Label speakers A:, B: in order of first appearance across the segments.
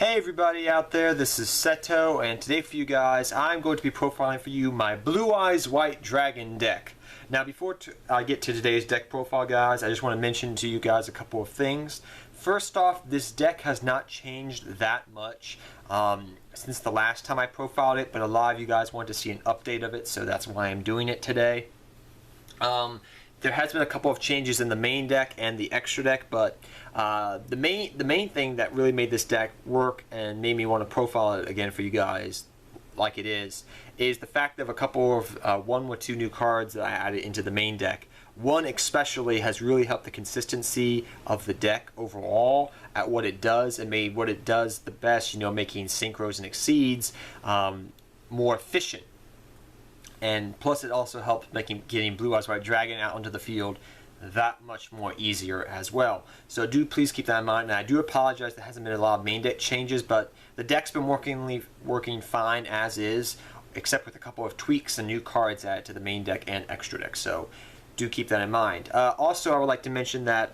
A: Hey everybody out there, this is Seto, and today for you guys, I'm going to be profiling for you my Blue Eyes White Dragon deck. Now before I get to today's deck profile guys, I just want to mention to you guys a couple of things. First off, this deck has not changed that much since the last time I profiled it, but a lot of you guys wanted to see an update of it, so that's why I'm doing it today. There has been a couple of changes in the main deck and the extra deck, but the main thing that really made this deck work and made me want to profile it again for you guys like it is the fact of a couple of one or two new cards that I added into the main deck. One especially has really helped the consistency of the deck overall at what it does and made what it does the best, you know, making synchros and exceeds more efficient. And plus it also helps getting Blue Eyes White Dragon out onto the field that much more easier as well. So do please keep that in mind, and I do apologize there hasn't been a lot of main deck changes, but the deck's been working fine as is, except with a couple of tweaks and new cards added to the main deck and extra deck, so do keep that in mind. Also I would like to mention that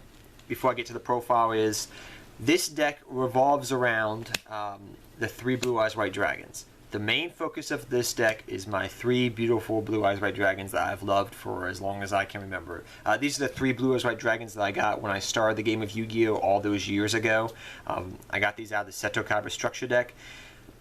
A: before I get to the profile is this deck revolves around the three Blue Eyes White Dragons. The main focus of this deck is my three beautiful Blue Eyes White Dragons that I've loved for as long as I can remember. These are the three Blue Eyes White Dragons that I got when I started the game of Yu-Gi-Oh! All those years ago. I got these out of the Seto Kaiba structure deck.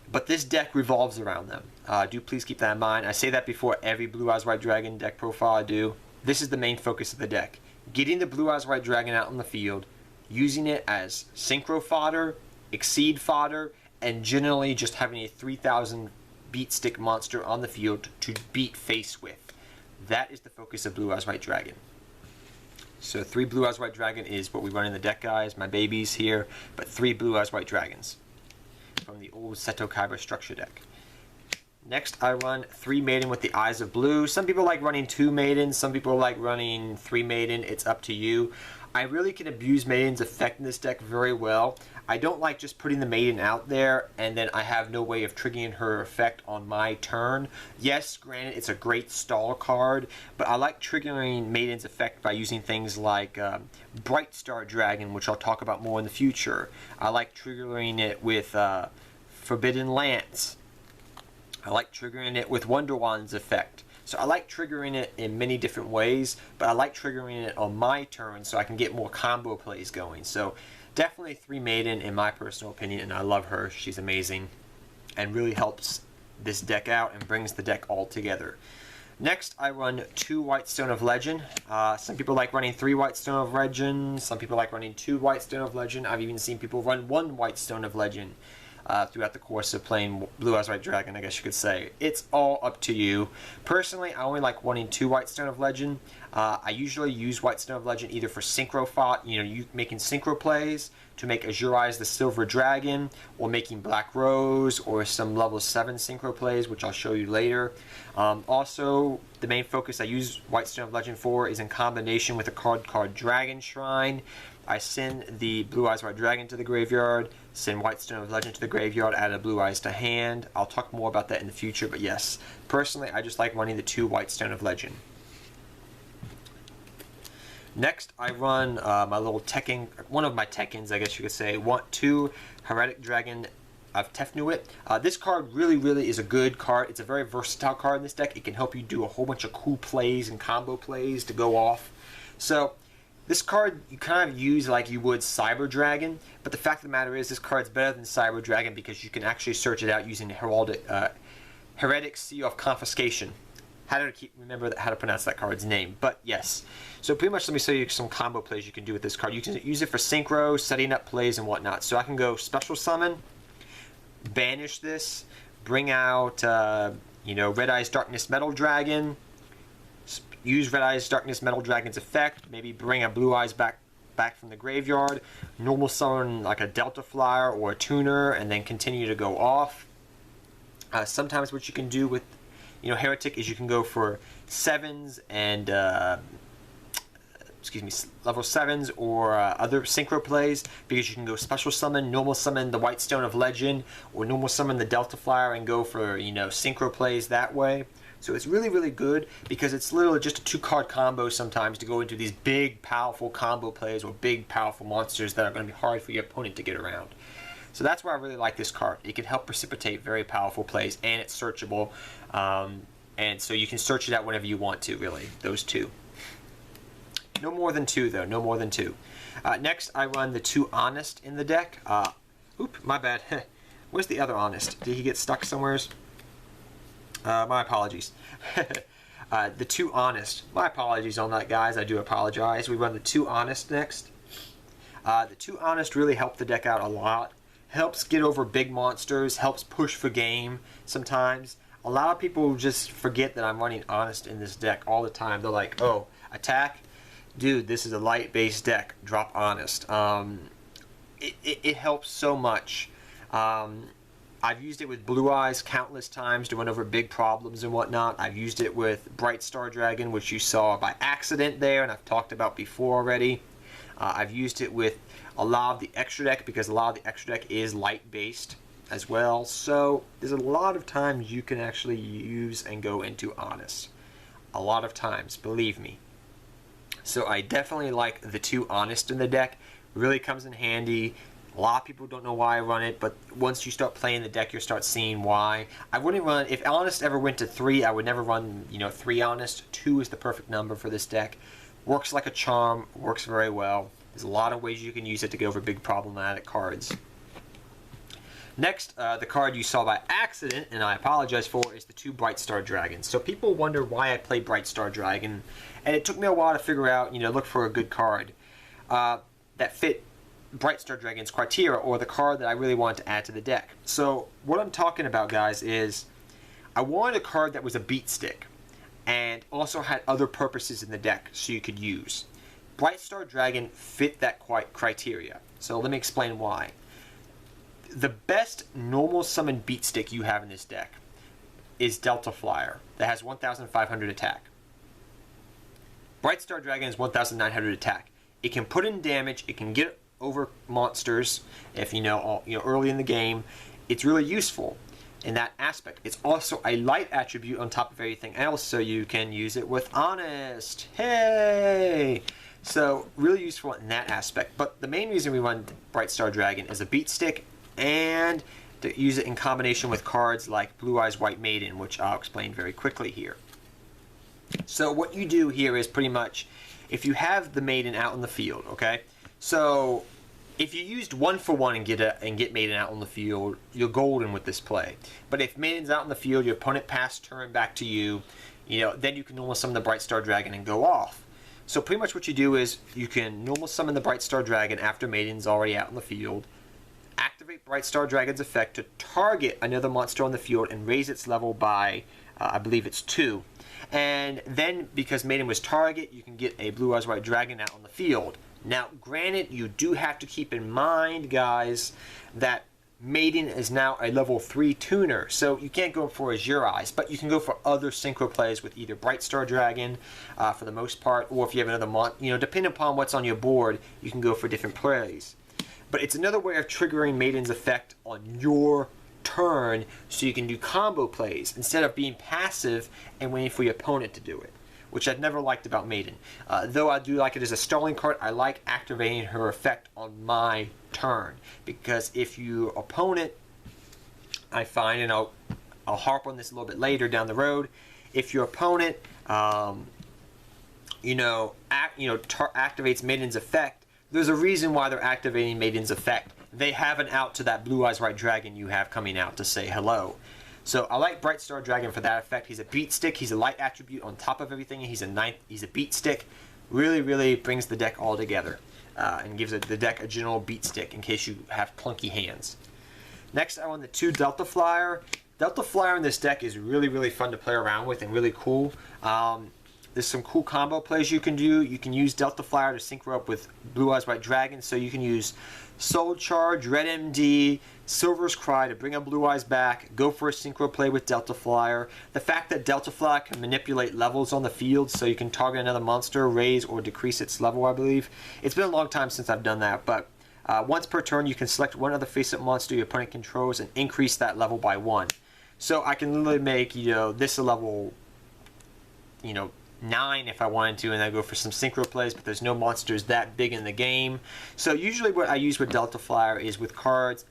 A: But this deck revolves around them. Do please keep that in mind. I say that before every Blue Eyes White Dragon deck profile I do. This is the main focus of the deck. Getting the Blue Eyes White Dragon out on the field, using it as synchro fodder, exceed fodder, and generally just having a 3000 beat stick monster on the field to beat face with. That is the focus of Blue Eyes White Dragon. So three Blue Eyes White Dragon is what we run in the deck guys, my babies here, but three Blue Eyes White Dragons from the old Seto Kaiba structure deck. Next I run three Maiden with the Eyes of Blue. Some people like running two Maiden, some people like running three Maiden, it's up to you. I really can abuse Maiden's effect in this deck very well. I don't like just putting the Maiden out there and then I have no way of triggering her effect on my turn. Yes, granted, it's a great stall card, but I like triggering Maiden's effect by using things like Bright Star Dragon, which I'll talk about more in the future. I like triggering it with Forbidden Lance. I like triggering it with Wonder Wand's effect. So I like triggering it in many different ways, but I like triggering it on my turn so I can get more combo plays going. So definitely three Maiden in my personal opinion, and I love her. She's amazing and really helps this deck out and brings the deck all together. Next I run two White Stone of Legend. Some people like running three White Stone of Legend. Some people like running two White Stone of Legend. I've even seen people run one White Stone of Legend throughout the course of playing Blue Eyes White Dragon, I guess you could say. It's all up to you. Personally, I only like running two White Stone of Legend. I usually use White Stone of Legend either for synchro making synchro plays to make Azure Eyes the Silver Dragon, or making Black Rose, or some level 7 synchro plays, which I'll show you later. Also, the main focus I use White Stone of Legend for is in combination with a card called Dragon Shrine. I send the Blue Eyes White Dragon to the graveyard, send White Stone of Legend to the graveyard, add a Blue Eyes to hand. I'll talk more about that in the future, but yes, personally I just like running the two White Stone of Legend. Next I run my little Tekken, one of my Tekkens I guess you could say, two Heretic Dragon of Tefnuit. This card really is a good card. It's a very versatile card in this deck. It can help you do a whole bunch of cool plays and combo plays to go off. So this card you kind of use like you would Cyber Dragon, but the fact of the matter is this card's better than Cyber Dragon because you can actually search it out using Heretic Seal of Confiscation. How to remember how to pronounce that card's name, but yes. So pretty much let me show you some combo plays you can do with this card. You can use it for synchro, setting up plays and whatnot. So I can go Special Summon, banish this, bring out Red Eyes Darkness Metal Dragon, use Red Eyes Darkness Metal Dragon's effect, maybe bring a Blue Eyes back from the graveyard, normal summon like a Delta Flyer or a Tuner, and then continue to go off. Sometimes what you can do with Heretic is you can go for 7s and level 7s or other synchro plays, because you can go Special Summon, normal summon the White Stone of Legend, or normal summon the Delta Flyer and go for synchro plays that way. So it's really good because it's literally just a 2-card combo sometimes to go into these big powerful combo plays or big powerful monsters that are going to be hard for your opponent to get around. So that's why I really like this card. It can help precipitate very powerful plays, and it's searchable. And so you can search it out whenever you want to, really, those two. No more than two, though. No more than two. Next, I run the 2 Honest in the deck. Oop, my bad. Where's the other Honest? Did he get stuck somewheres? My apologies. The 2 Honest. My apologies on that, guys. I do apologize. We run the 2 Honest next. The 2 Honest really help the deck out a lot. Helps get over big monsters. Helps push for game sometimes. A lot of people just forget that I'm running Honest in this deck all the time. They're like, oh, attack? Dude, this is a light-based deck. Drop Honest. It helps so much. I've used it with Blue Eyes countless times to run over big problems and whatnot. I've used it with Bright Star Dragon, which you saw by accident there, and I've talked about before already. I've used it with a lot of the extra deck, because a lot of the extra deck is light-based as well. So there's a lot of times you can actually use and go into Honest. A lot of times, believe me. So I definitely like the 2 Honest in the deck. Really comes in handy. A lot of people don't know why I run it, but once you start playing the deck, you'll start seeing why. I wouldn't run, if Honest ever went to 3, I would never run, 3 Honest. 2 is the perfect number for this deck. Works like a charm, works very well. There's a lot of ways you can use it to get over big problematic cards. Next, the card you saw by accident, and I apologize for, is the 2 Bright Star Dragons. So people wonder why I play Bright Star Dragon, and it took me a while to figure out, look for a good card that fit Bright Star Dragon's criteria, or the card that I really wanted to add to the deck. So what I'm talking about, guys, is I wanted a card that was a beat stick and also had other purposes in the deck so you could use. Bright Star Dragon fit that criteria. So let me explain why. The best normal summon beat stick you have in this deck is Delta Flyer that has 1,500 attack. Bright Star Dragon is 1,900 attack. It can put in damage. It can get over monsters if early in the game. It's really useful in that aspect. It's also a light attribute on top of everything else, so you can use it with Honest. Hey! So really useful in that aspect. But the main reason we run Bright Star Dragon is a beat stick, and to use it in combination with cards like Blue Eyes White Maiden, which I'll explain very quickly here. So what you do here is pretty much, if you have the Maiden out in the field, okay? So if you used 1-for-1 and get Maiden out on the field, you're golden with this play. But if Maiden's out in the field, your opponent pass turn back to you, then you can normal summon the Bright Star Dragon and go off. So pretty much what you do is you can normal summon the Bright Star Dragon after Maiden's already out in the field, activate Bright Star Dragon's effect to target another monster on the field and raise its level by, I believe it's 2. And then, because Maiden was target, you can get a Blue Eyes White Dragon out on the field. Now, granted, you do have to keep in mind, guys, that Maiden is now a level 3 tuner, so you can't go for Azure Eyes, but you can go for other synchro plays with either Bright Star Dragon, for the most part, or if you have another depending upon what's on your board, you can go for different plays. But it's another way of triggering Maiden's effect on your turn, so you can do combo plays instead of being passive and waiting for your opponent to do it, which I've never liked about Maiden. Though I do like it as a stalling card, I like activating her effect on my turn, because if your opponent, I find, and I'll harp on this a little bit later down the road, if your opponent activates Maiden's effect, there's a reason why they're activating Maiden's effect. They have an out to that Blue Eyes White Dragon you have coming out to say hello. So I like Bright Star Dragon for that effect. He's a beat stick. He's a light attribute on top of everything. He's a beat stick. Really, really brings the deck all together and gives the deck a general beat stick in case you have clunky hands. Next, I want the 2 Delta Flyer. Delta Flyer in this deck is really, really fun to play around with and really cool. There's some cool combo plays you can do. You can use Delta Flyer to synchro up with Blue Eyes White Dragon, so you can use Soul Charge, Red MD, Silver's Cry to bring up Blue Eyes back, go for a synchro play with Delta Flyer. The fact that Delta Flyer can manipulate levels on the field, so you can target another monster, raise or decrease its level, I believe. It's been a long time since I've done that, but once per turn you can select one other face-up monster your opponent controls and increase that level by 1. So I can literally make, this a level, 9 if I wanted to, and I go for some synchro plays, but there's no monsters that big in the game. So usually what I use with Delta Flyer is with cards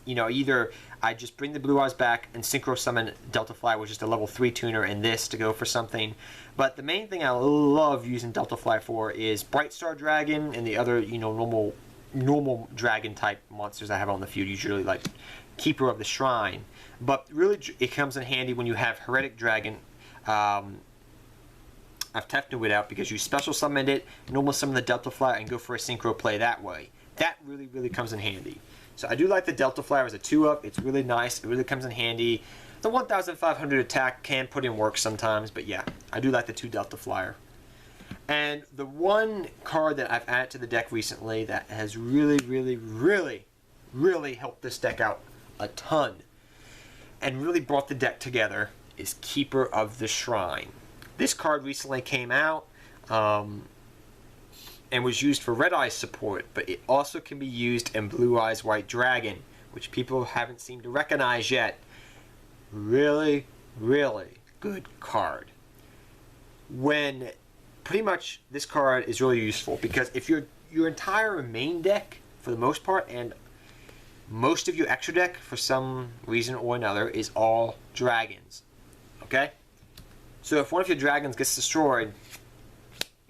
A: you know, either I just bring the Blue Eyes back and synchro summon Delta Flyer with just a level 3 tuner and this to go for something. But the main thing I love using Delta Flyer for is Bright Star Dragon and the other, you know, normal dragon type monsters I have on the field, usually like Keeper of the Shrine. But really it comes in handy when you have Heretic Dragon. I've Tefnut it out because you special summoned it, normal summon the Delta Flyer, and go for a synchro play that way. That really comes in handy. So I do like the Delta Flyer as a 2-up. It's really nice. It really comes in handy. The 1,500 attack can put in work sometimes, but yeah, I do like the 2 Delta Flyer. And the one card that I've added to the deck recently that has really helped this deck out a ton and really brought the deck together is Keeper of the Shrine. This card recently came out and was used for Red Eyes support, but it also can be used in Blue Eyes White Dragon, which people haven't seemed to recognize yet. Really good card. When pretty much this card is really useful because if your entire main deck, for the most part, and most of your extra deck for some reason or another is all dragons, okay? So if one of your dragons gets destroyed,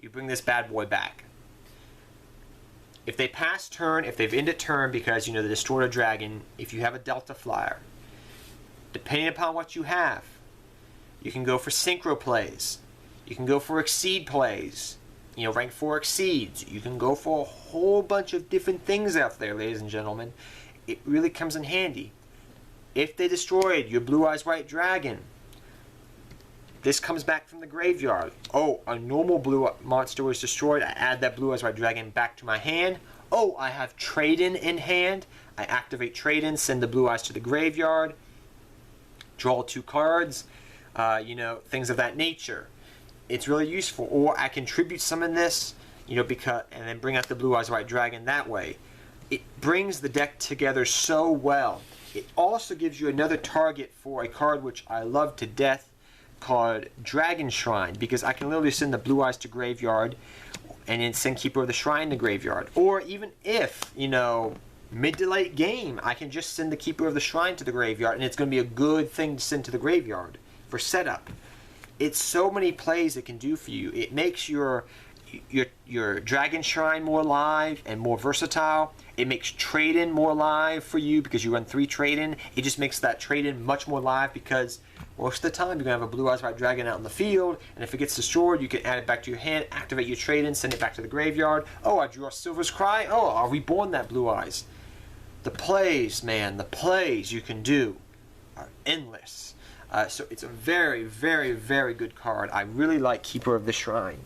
A: you bring this bad boy back. If they pass turn, if they've ended turn because, you know, they destroyed a dragon, if you have a Delta Flyer, depending upon what you have, you can go for synchro plays. You can go for exceed plays. You know, rank 4 exceeds. You can go for a whole bunch of different things out there, ladies and gentlemen. It really comes in handy. If they destroyed your Blue Eyes White Dragon, this comes back from the graveyard. Oh, a normal blue monster was destroyed. I add that Blue Eyes White Dragon back to my hand. Oh, I have Trade-In in hand. I activate Trade-In, send the Blue Eyes to the graveyard, draw 2 cards, you know, things of that nature. It's really useful. Or I can tribute summon this, you know, and then bring out the Blue Eyes White Dragon that way. It brings the deck together so well. It also gives you another target for a card which I love to death, called Dragon Shrine, because I can literally send the Blue Eyes to graveyard and then send Keeper of the Shrine to graveyard. Or even if, you know, mid to late game, I can just send the Keeper of the Shrine to the graveyard and it's going to be a good thing to send to the graveyard for setup. It's so many plays it can do for you. It makes your Dragon Shrine more live and more versatile. It makes Trade-In more live for you because you run 3 Trade-In. It just makes that Trade-In much more live because most of the time you're going to have a Blue Eyes White Dragon out in the field, and if it gets destroyed, you can add it back to your hand, activate your Trade-In, send it back to the graveyard. Oh, I drew a Silver's Cry. Oh, I'll reborn that Blue Eyes. The plays, man, the plays you can do are endless. So it's a very good card. I really like Keeper of the Shrine.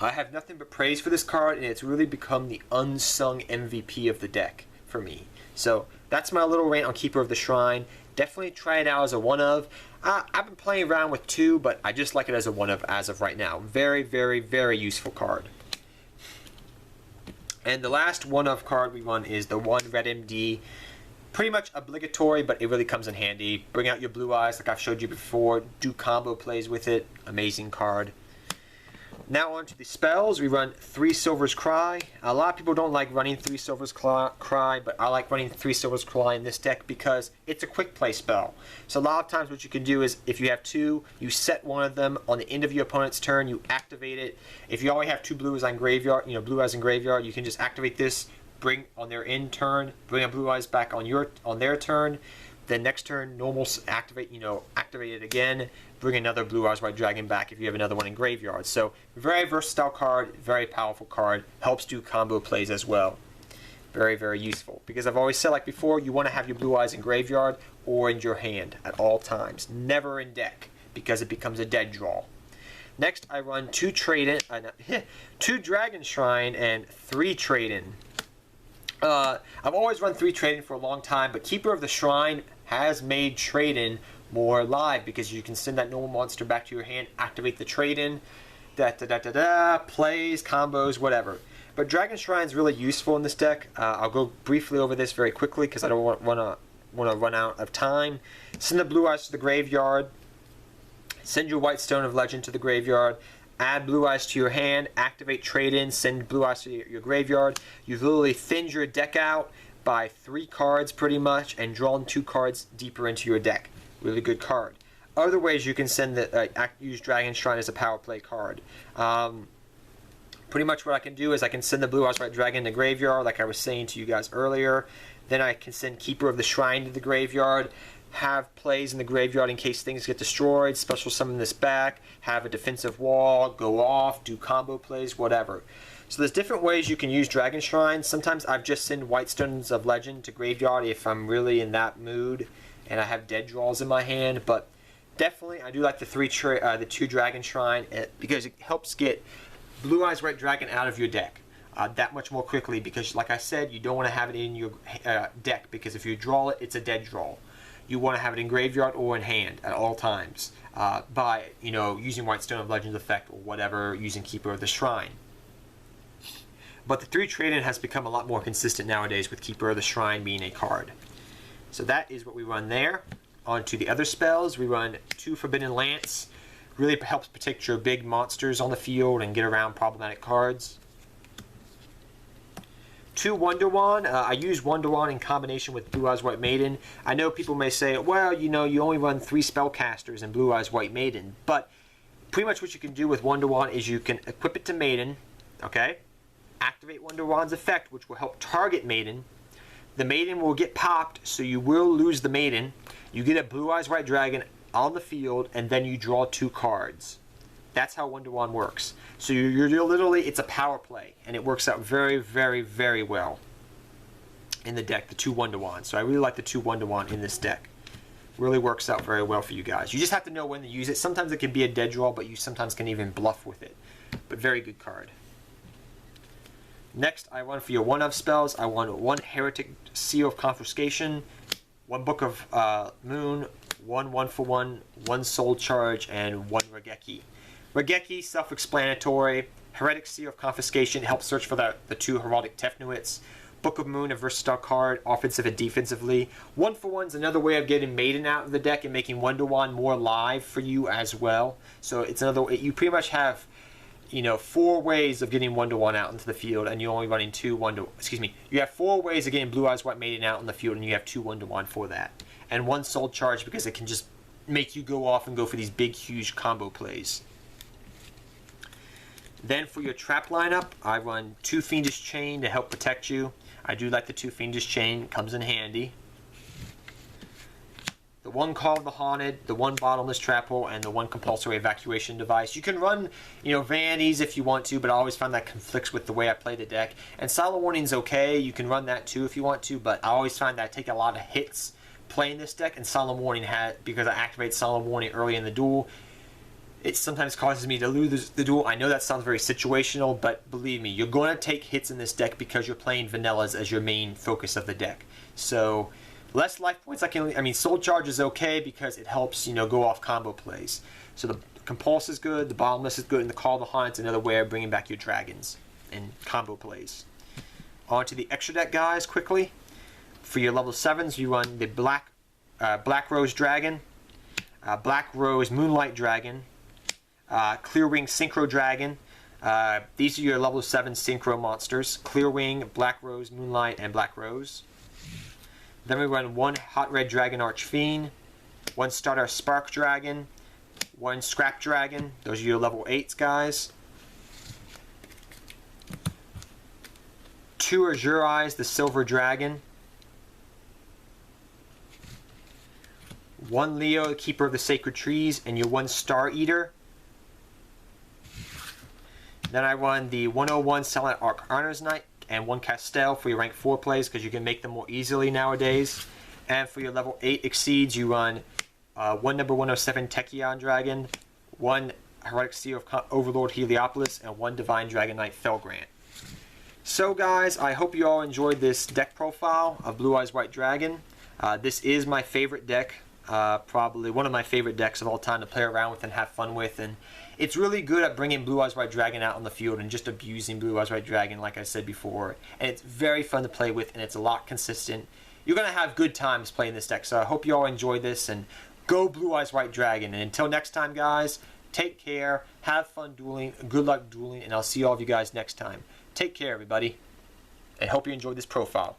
A: I have nothing but praise for this card, and it's really become the unsung MVP of the deck for me. So that's my little rant on Keeper of the Shrine. Definitely try it out as a 1-of. I've been playing around with 2, but I just like it as a 1-of as of right now. Very useful card. And the last 1-of card we run is the 1 Red MD. Pretty much obligatory, but it really comes in handy. Bring out your Blue Eyes like I've showed you before. Do combo plays with it. Amazing card. Now on to the spells. We run 3 Silver's Cry. A lot of people don't like running 3 Silver's Cry, but I like running 3 Silver's Cry in this deck because it's a quick play spell. So a lot of times what you can do is if you have 2, you set one of them on the end of your opponent's turn, you activate it. If you only have 2 Blue Eyes on graveyard, you know, Blue Eyes in graveyard, you can just activate this, bring on their end turn, bring a Blue Eyes back on their turn. Then next turn, normal activate it again. Bring another Blue Eyes White Dragon back if you have another one in graveyard. So very versatile card, very powerful card. Helps do combo plays as well. Very useful. Because I've always said, like before, you want to have your Blue Eyes in graveyard or in your hand at all times. Never in deck, because it becomes a dead draw. Next, I run 2 Dragon Shrine and 3 Trade-In. I've always run 3 Trade-In for a long time, but Keeper of the Shrine has made Trade-In more live because you can send that normal monster back to your hand, activate the Trade-In, plays, combos, whatever. But Dragon Shrine is really useful in this deck. I'll go briefly over this very quickly because I don't want to run out of time. Send the Blue Eyes to the graveyard. Send your White Stone of Legend to the graveyard. Add Blue Eyes to your hand, activate Trade-In, send Blue Eyes to your graveyard. You've literally thinned your deck out, by 3 cards pretty much and drawn 2 cards deeper into your deck. Really good card. Other ways you can send the use Dragon Shrine as a power play card. Pretty much what I can do is I can send the Blue Eyes White Dragon in the graveyard, like I was saying to you guys earlier. Then I can send Keeper of the Shrine to the graveyard, have plays in the graveyard in case things get destroyed, special summon this back, have a defensive wall, go off, do combo plays, whatever. So there's different ways you can use Dragon Shrine. Sometimes I've just sent White Stones of Legend to graveyard if I'm really in that mood and I have dead draws in my hand, but definitely I do like the 2 Dragon Shrine because it helps get Blue Eyes White Dragon out of your deck that much more quickly, because like I said, you don't want to have it in your deck, because if you draw it, it's a dead draw. You want to have it in graveyard or in hand at all times by using White Stone of Legends effect or whatever, using Keeper of the Shrine. But the 3 trade-in has become a lot more consistent nowadays with Keeper of the Shrine being a card. So that is what we run there. On to the other spells, we run 2 Forbidden Lance. Really helps protect your big monsters on the field and get around problematic cards. 2 Wonder Wand. I use Wonder Wand in combination with Blue Eyes White Maiden. I know people may say, well, you only run 3 spellcasters in Blue Eyes White Maiden. But pretty much what you can do with Wonder Wand is you can equip it to Maiden, okay? Activate Wonder Wand's effect, which will help target Maiden. The Maiden will get popped, so you will lose the Maiden. You get a Blue Eyes White Dragon on the field, and then you draw 2 cards. That's how Wonder Wand works. So you're literally, it's a power play, and it works out very, very, very well in the deck, the 2 Wonder Wands. So I really like the 2 Wonder Wand in this deck. Really works out very well for you guys. You just have to know when to use it. Sometimes it can be a dead draw, but you sometimes can even bluff with it. But very good card. Next, I run for your 1-of spells. I want 1 Heretic Seal of Confiscation, 1 Book of Moon, 1 1-for-1, 1 Soul Charge, and 1 Regeki. Regeki, self-explanatory. Heretic Seal of Confiscation helps search for the 2 Heraldic Tefnuits. Book of Moon, a versatile card, offensive and defensively. 1-for-1 is another way of getting Maiden out of the deck and making Wonder Wand more live for you as well. So it's another way. You pretty much have 4 ways of getting Wonder Wand out into the field, and you're only running 2 you have 4 ways of getting Blue Eyes White Maiden out in the field, and you have 2 Wonder Wand for that. And 1 Soul Charge, because it can just make you go off and go for these big, huge combo plays. Then for your trap lineup, I run 2 Fiendish Chain to help protect you. I do like the 2 Fiendish Chain, comes in handy. The 1 Call of the Haunted, the 1 Bottomless Trap Hole, and the 1 Compulsory Evacuation Device. You can run, Vanities if you want to, but I always find that conflicts with the way I play the deck. And Silent Warning's okay, you can run that too if you want to, but I always find that I take a lot of hits playing this deck, and Silent Warning because I activate Silent Warning early in the duel, it sometimes causes me to lose the duel. I know that sounds very situational, but believe me, you're going to take hits in this deck because you're playing vanillas as your main focus of the deck. So less life points Soul Charge is okay because it helps, go off combo plays. So the Compulse is good, the Bottomless is good, and the Call of the Haunted is another way of bringing back your dragons and combo plays. On to the extra deck, guys, quickly. For your level 7s, you run the Black Rose Dragon, Black Rose Moonlight Dragon, Clearwing Synchro Dragon. These are your level 7 Synchro monsters. Clearwing, Black Rose Moonlight, and Black Rose. Then we run 1 Hot Red Dragon Archfiend, 1 Starter Spark Dragon, 1 Scrap Dragon. Those are your level 8s, guys. 2 Azure Eyes, the Silver Dragon. 1 Leo, Keeper of the Sacred Trees, and your 1 Star Eater. Then I run the 101 Silent Arc Honor's Knight and 1 Castell for your rank 4 plays because you can make them more easily nowadays. And for your level 8 exceeds, you run 1 number 107 Tachyon Dragon, 1 Heroic Seal of Overlord Heliopolis, and 1 Divine Dragon Knight Felgrant. So guys, I hope you all enjoyed this deck profile of Blue Eyes White Dragon. This is my favorite deck. Probably one of my favorite decks of all time to play around with and have fun with, and it's really good at bringing Blue Eyes White Dragon out on the field and just abusing Blue Eyes White Dragon, like I said before. And it's very fun to play with, and it's a lot consistent. You're going to have good times playing this deck, so I hope you all enjoyed this, and go Blue Eyes White Dragon. And until next time, guys, take care, have fun dueling, good luck dueling, and I'll see all of you guys next time. Take care, everybody, and hope you enjoyed this profile.